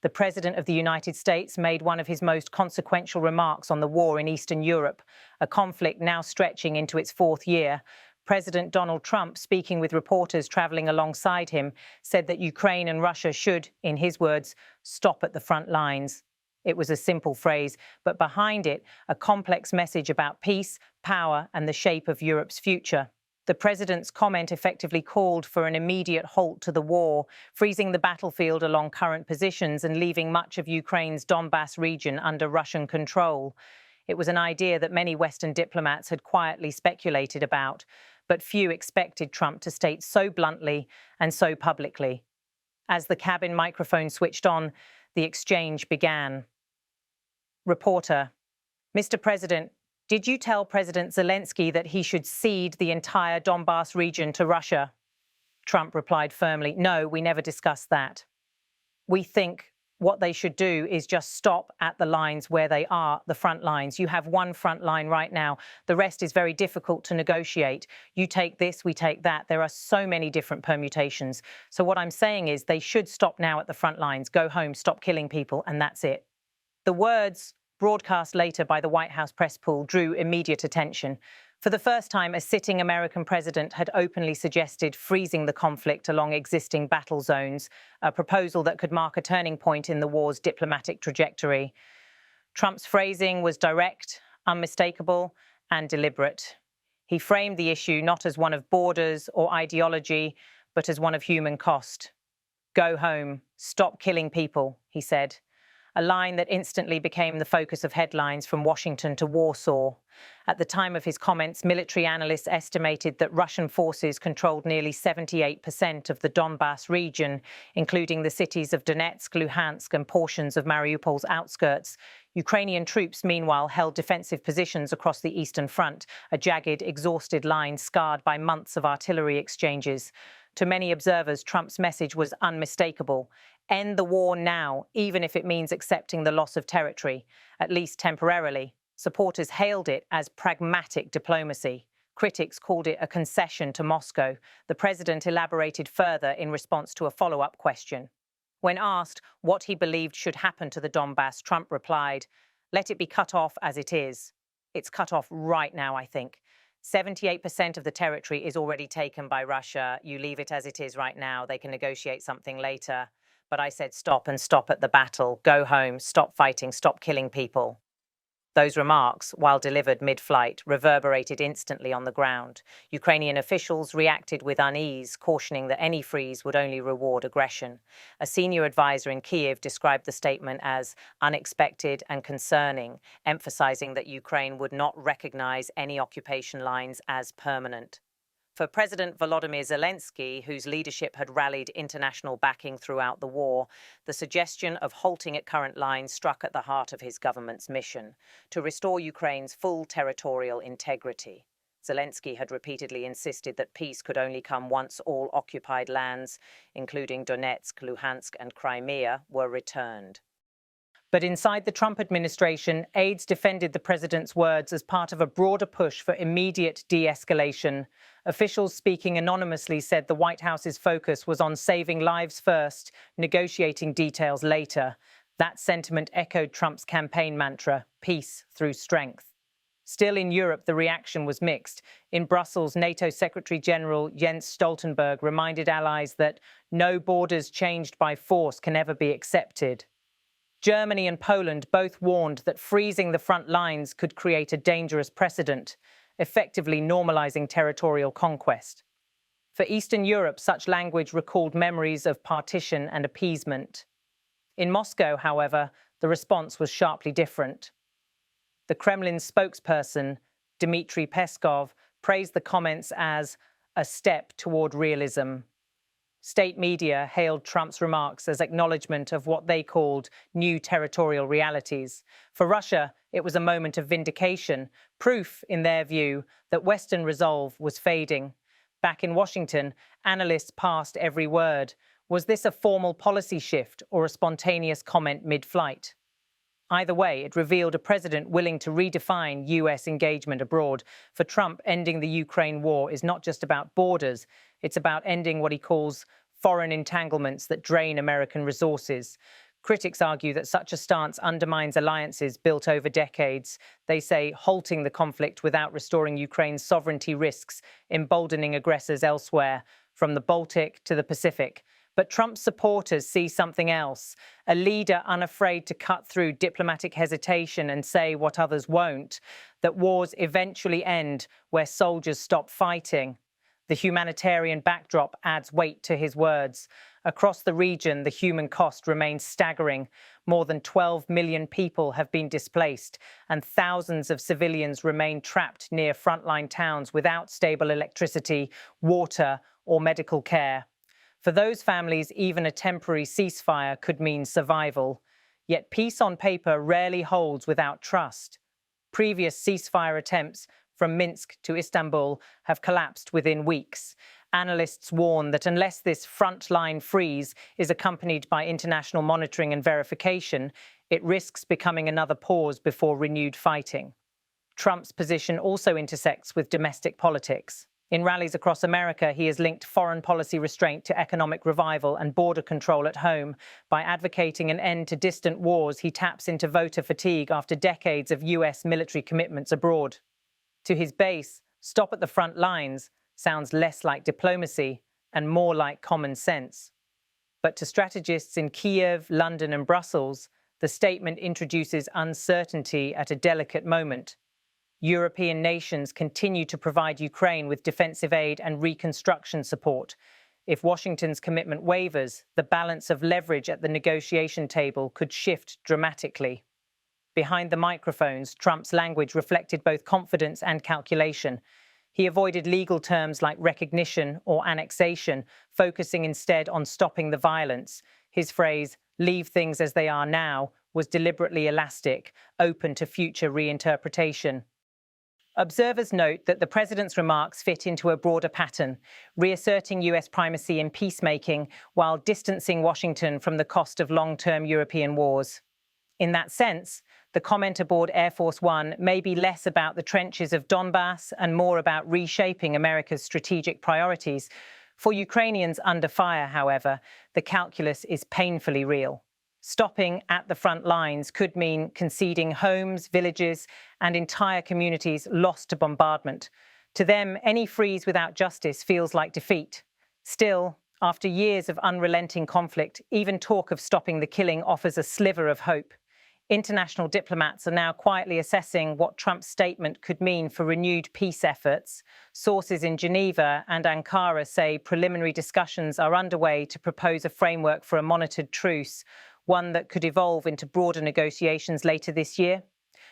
the President of the United States made one of his most consequential remarks on the war in Eastern Europe, a conflict now stretching into its fourth year. President Donald Trump, speaking with reporters traveling alongside him, said that Ukraine and Russia should, in his words, stop at the front lines. It was a simple phrase, but behind it, a complex message about peace, power, and the shape of Europe's future. The president's comment effectively called for an immediate halt to the war, freezing the battlefield along current positions and leaving much of Ukraine's Donbass region under Russian control. It was an idea that many Western diplomats had quietly speculated about, but few expected Trump to state so bluntly and so publicly. As the cabin microphone switched on, the exchange began. Reporter: Mr. President, did you tell President Zelensky that he should cede the entire Donbass region to Russia? Trump replied firmly, no, we never discussed that. We think what they should do is just stop at the lines where they are, the front lines. You have one front line right now. The rest is very difficult to negotiate. You take this, we take that. There are so many different permutations. So what I'm saying is they should stop now at the front lines, go home, stop killing people, and that's it. The words, broadcast later by the White House press pool, drew immediate attention. For the first time, a sitting American president had openly suggested freezing the conflict along existing battle zones, a proposal that could mark a turning point in the war's diplomatic trajectory. Trump's phrasing was direct, unmistakable, and deliberate. He framed the issue not as one of borders or ideology, but as one of human cost. Go home, stop killing people, he said. A line that instantly became the focus of headlines from Washington to Warsaw. At the time of his comments, military analysts estimated that Russian forces controlled nearly 78% of the Donbass region, including the cities of Donetsk, Luhansk, and portions of Mariupol's outskirts. Ukrainian troops, meanwhile, held defensive positions across the Eastern Front, a jagged, exhausted line scarred by months of artillery exchanges. To many observers, Trump's message was unmistakable. End the war now, even if it means accepting the loss of territory, at least temporarily. Supporters hailed it as pragmatic diplomacy. Critics called it a concession to Moscow. The president elaborated further in response to a follow-up question. When asked what he believed should happen to the Donbass, Trump replied, "Let it be cut off as it is. It's cut off right now, I think. 78% of the territory is already taken by Russia. You leave it as it is right now. They can negotiate something later. But I said stop and stop at the battle. Go home, stop fighting, stop killing people." Those remarks, while delivered mid-flight, reverberated instantly on the ground. Ukrainian officials reacted with unease, cautioning that any freeze would only reward aggression. A senior advisor in Kyiv described the statement as unexpected and concerning, emphasizing that Ukraine would not recognize any occupation lines as permanent. For President Volodymyr Zelensky, whose leadership had rallied international backing throughout the war, the suggestion of halting at current lines struck at the heart of his government's mission, to restore Ukraine's full territorial integrity. Zelensky had repeatedly insisted that peace could only come once all occupied lands, including Donetsk, Luhansk, and Crimea, were returned. But inside the Trump administration, aides defended the president's words as part of a broader push for immediate de-escalation. Officials speaking anonymously said the White House's focus was on saving lives first, negotiating details later. That sentiment echoed Trump's campaign mantra, peace through strength. Still in Europe, the reaction was mixed. In Brussels, NATO Secretary General Jens Stoltenberg reminded allies that no borders changed by force can ever be accepted. Germany and Poland both warned that freezing the front lines could create a dangerous precedent, effectively normalizing territorial conquest. For Eastern Europe, such language recalled memories of partition and appeasement. In Moscow, however, the response was sharply different. The Kremlin's spokesperson, Dmitry Peskov, praised the comments as a step toward realism. State media hailed Trump's remarks as acknowledgement of what they called new territorial realities. For Russia, it was a moment of vindication, proof, in their view, that Western resolve was fading. Back in Washington, analysts parsed every word. Was this a formal policy shift or a spontaneous comment mid-flight? Either way, it revealed a president willing to redefine U.S. engagement abroad. For Trump, ending the Ukraine war is not just about borders. It's about ending what he calls foreign entanglements that drain American resources. Critics argue that such a stance undermines alliances built over decades. They say halting the conflict without restoring Ukraine's sovereignty risks emboldening aggressors elsewhere, from the Baltic to the Pacific. But Trump's supporters see something else, a leader unafraid to cut through diplomatic hesitation and say what others won't, that wars eventually end where soldiers stop fighting. The humanitarian backdrop adds weight to his words. Across the region, the human cost remains staggering. More than 12 million people have been displaced, and thousands of civilians remain trapped near frontline towns without stable electricity, water, or medical care. For those families, even a temporary ceasefire could mean survival. Yet peace on paper rarely holds without trust. Previous ceasefire attempts from Minsk to Istanbul have collapsed within weeks. Analysts warn that unless this frontline freeze is accompanied by international monitoring and verification, it risks becoming another pause before renewed fighting. Trump's position also intersects with domestic politics. In rallies across America, he has linked foreign policy restraint to economic revival and border control at home. By advocating an end to distant wars, he taps into voter fatigue after decades of US military commitments abroad. To his base, stop at the front lines sounds less like diplomacy and more like common sense. But to strategists in Kiev, London, and Brussels, the statement introduces uncertainty at a delicate moment. European nations continue to provide Ukraine with defensive aid and reconstruction support. If Washington's commitment wavers, the balance of leverage at the negotiation table could shift dramatically. Behind the microphones, Trump's language reflected both confidence and calculation. He avoided legal terms like recognition or annexation, focusing instead on stopping the violence. His phrase, "leave things as they are now," was deliberately elastic, open to future reinterpretation. Observers note that the president's remarks fit into a broader pattern, reasserting US primacy in peacemaking while distancing Washington from the cost of long-term European wars. In that sense, the comment aboard Air Force One may be less about the trenches of Donbass and more about reshaping America's strategic priorities. For Ukrainians under fire, however, the calculus is painfully real. Stopping at the front lines could mean conceding homes, villages, and entire communities lost to bombardment. To them, any freeze without justice feels like defeat. Still, after years of unrelenting conflict, even talk of stopping the killing offers a sliver of hope. International diplomats are now quietly assessing what Trump's statement could mean for renewed peace efforts. Sources in Geneva and Ankara say preliminary discussions are underway to propose a framework for a monitored truce, one that could evolve into broader negotiations later this year.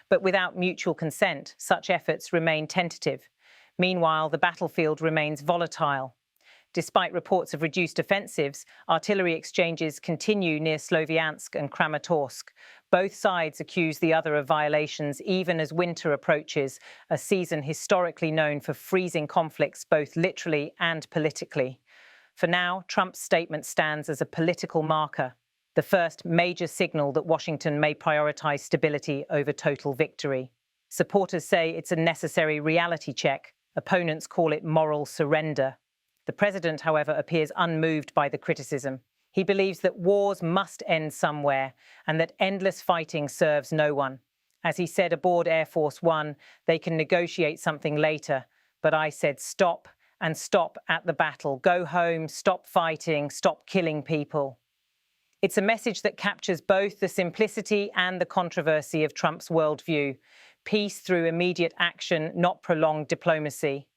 But without mutual consent, such efforts remain tentative. Meanwhile, the battlefield remains volatile. Despite reports of reduced offensives, artillery exchanges continue near Sloviansk and Kramatorsk. Both sides accuse the other of violations even as winter approaches, a season historically known for freezing conflicts both literally and politically. For now, Trump's statement stands as a political marker, the first major signal that Washington may prioritize stability over total victory. Supporters say it's a necessary reality check. Opponents call it moral surrender. The president, however, appears unmoved by the criticism. He believes that wars must end somewhere and that endless fighting serves no one. As he said aboard Air Force One, they can negotiate something later, but I said stop and stop at the battle. Go home, stop fighting, stop killing people. It's a message that captures both the simplicity and the controversy of Trump's worldview. Peace through immediate action, not prolonged diplomacy.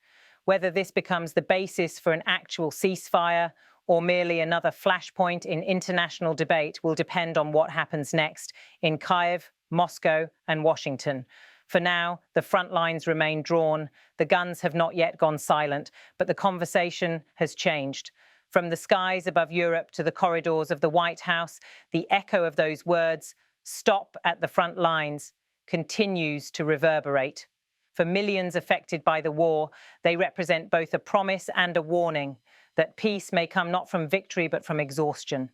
Whether this becomes the basis for an actual ceasefire or merely another flashpoint in international debate will depend on what happens next in Kyiv, Moscow, and Washington. For now, the front lines remain drawn. The guns have not yet gone silent, but the conversation has changed. From the skies above Europe to the corridors of the White House, the echo of those words, "Stop at the front lines," continues to reverberate. For millions affected by the war, they represent both a promise and a warning that peace may come not from victory but from exhaustion.